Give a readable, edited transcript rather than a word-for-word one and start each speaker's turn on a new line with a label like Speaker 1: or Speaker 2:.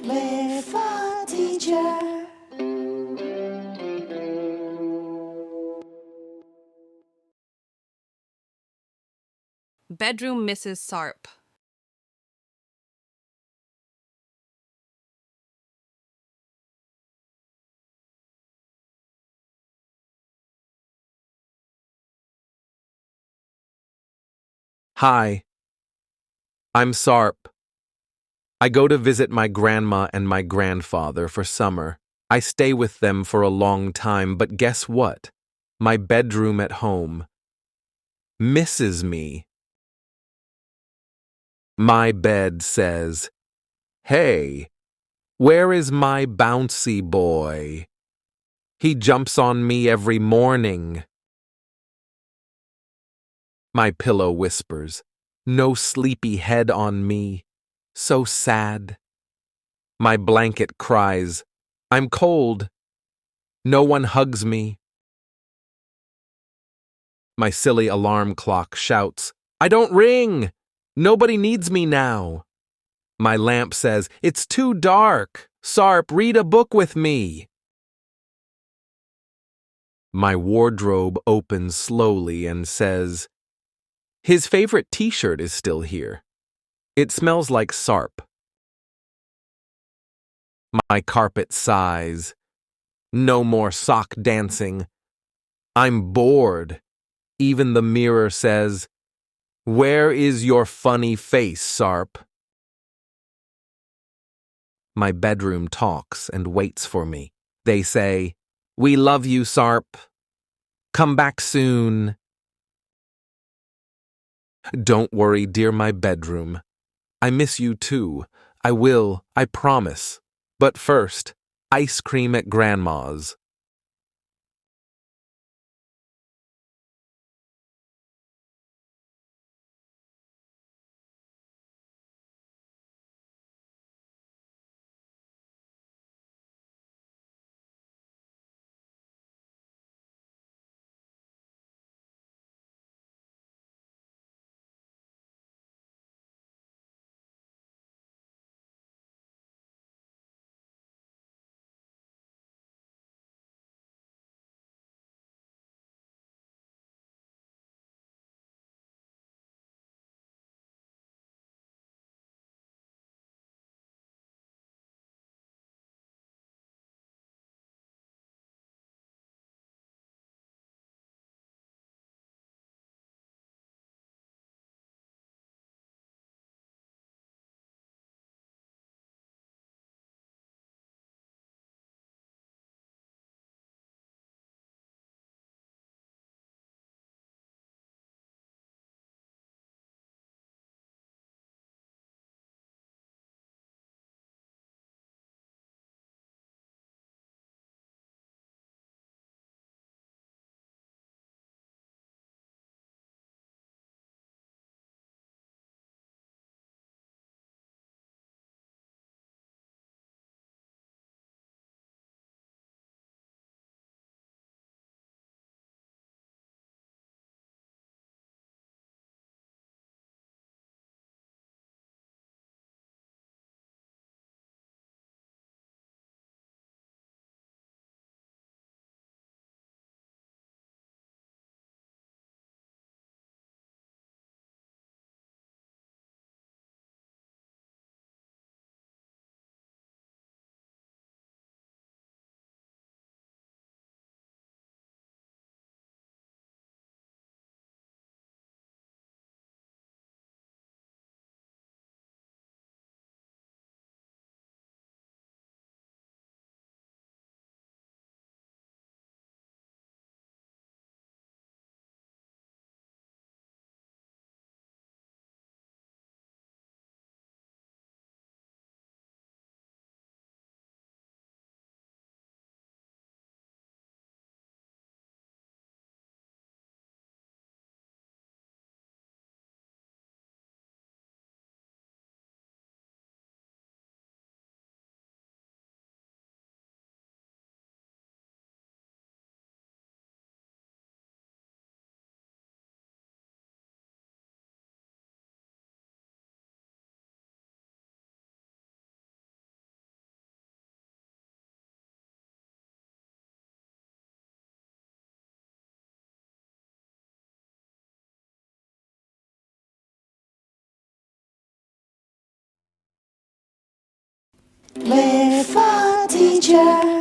Speaker 1: with a teacher.
Speaker 2: Bedroom Misses Sarp.
Speaker 3: Hi, I'm Sarp. I go to visit my grandma and my grandfather for summer. I stay with them for a long time, but guess what? My bedroom at home misses me. My bed says, "Hey, where is my bouncy boy? He jumps on me every morning." My pillow whispers, "No sleepy head on me. So sad." My blanket cries, "I'm cold." No one hugs me. My silly alarm clock shouts, "I don't ring! Nobody needs me now." My lamp says, "It's too dark. Sarp, read a book with me." My wardrobe opens slowly and says, "His favorite t-shirt is still here. It smells like Sarp." My carpet sighs, "No more sock dancing. I'm bored." Even the mirror says, "Where is your funny face, Sarp?" My bedroom talks and waits for me. They say, "We love you, Sarp. Come back soon." Don't worry, dear my bedroom. I miss you too. I will, I promise. But first, ice cream at Grandma's.
Speaker 1: with a teacher.